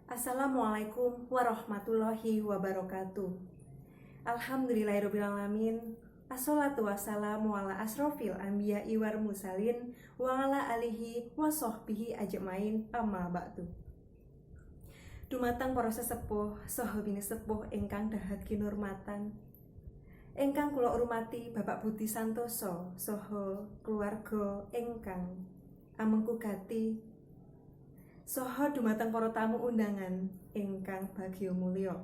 Assalamualaikum warahmatullahi wabarakatuh. Alhamdulillahirrabbilalamin. Assalatu wassalamu ala asrofil anbiya'i war mursalin wa ala alihi wa sahbihi ajmain amma ba'du. Dumateng para sesepuh saha binisepuh ingkang dahat kinurmatan. Ingkang kula urmati Bapak Budi Santoso saha keluarga ingkang amengku gati. Saha dumateng para tamu undangan ingkang bagya mulya.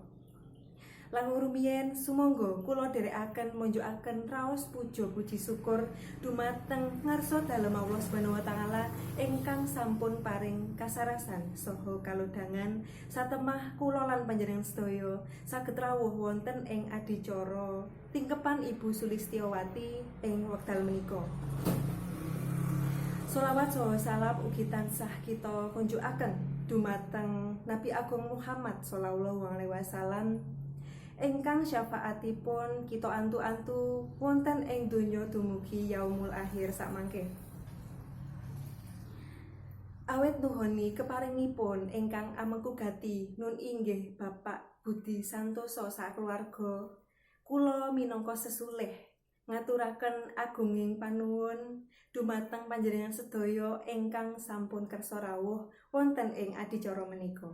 Lan rumiyin sumangga kula dherekaken monjokaken raos puja puji syukur dumateng ngarsa dalem Allah Subhanahu wa taala ingkang sampun paring kasarasan saha kalodhangan satemah kula lan panjenengan sedaya saged rawuh wonten ing adicara tingkepan Ibu Sulistiawati ing wekdal menika. Sholawat saha salam ugi tansah kita kunjukaken dumateng Nabi Agung Muhammad sallallahu alaihi wasallam ingkang syafaatipun kita antu-antu wonten ing donya dumugi yaumul akhir sakmangke. Awit nuhoni keparingipun ingkang amengku gati nun inggih Bapak Budi Santoso sakeluarga, kula minangka sesulih ngaturaken agunging panuwun dumateng panjenengan sedaya ingkang sampun kersa rawuh wonten ing adicara menika.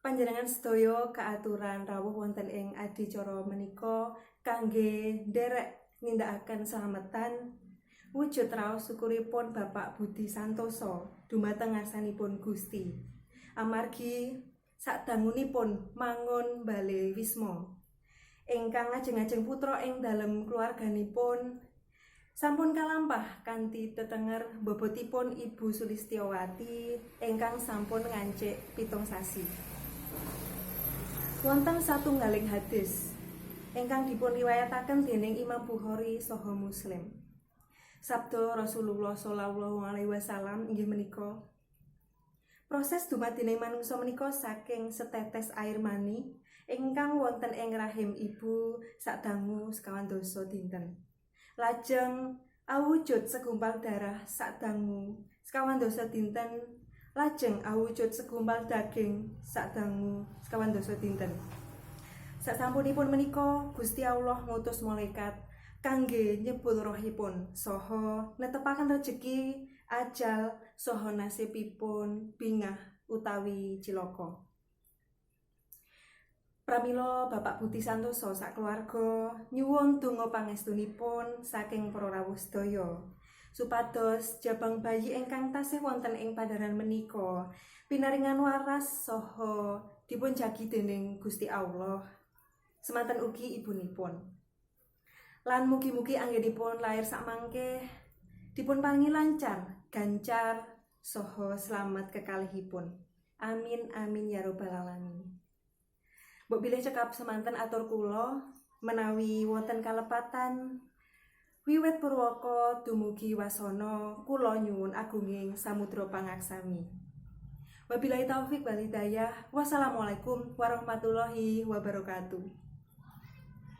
Panjenengan sedaya kaaturan rawuh wonten ing adicara menika kangge nderek nindakaken slametan wujud raos syukuripun Bapak Budi Santoso dumateng ngarsanipun Gusti amargi sadangunipun mangun bale wisma ingkang ngajeng-ajeng putra ing dalem keluarganipun sampun kalampah kanthi tetenger bobotipun Ibu Sulistiawati ingkang sampun ngancik 7 sasi. Wonten satunggaling hadis ingkang dipun riwayataken dening Imam Bukhari saha Muslim. Sabda Rasulullah sallallahu alaihi wasallam inggih menika, proses dumadining manungsa menika saking setetes air mani ingkang wonten ing rahim ibu sadangu sekawan dasa dinten. Lajeng awujud segumpal darah sadangu sekawan dasa dinten. Lajeng awujud segumpal daging sadangu sekawan dasa dinten. Sasampunipun menika Gusti Allah ngutus malaikat kangge nyebul rohipun saha netepaken rejeki, ajal saha nasibipun bingah utawi cilaka. Pramila Bapak Budi Santoso sakeluarga nyuwun donga pangestunipun saking para rawuh sedaya supados jabang bayi ingkang tasih wonten ing padharan menika pinaringan waras saha dipunjagi dening Gusti Allah. Semanten ugi ibunipun. Lan mugi-mugi anggenipun lair sakmangke dipun paringi lancar, gancar saha slamet kekalihipun. Amin amin ya rabbal alamin. Mbok bilih cekap semanten atur kula menawi wonten kalepatan wiwit purwaka dumugi wasana kula nyuwun agunging samudra pangaksami. Wabillahi taufik wal hidayah. Wassalamualaikum warahmatullahi wabarakatuh.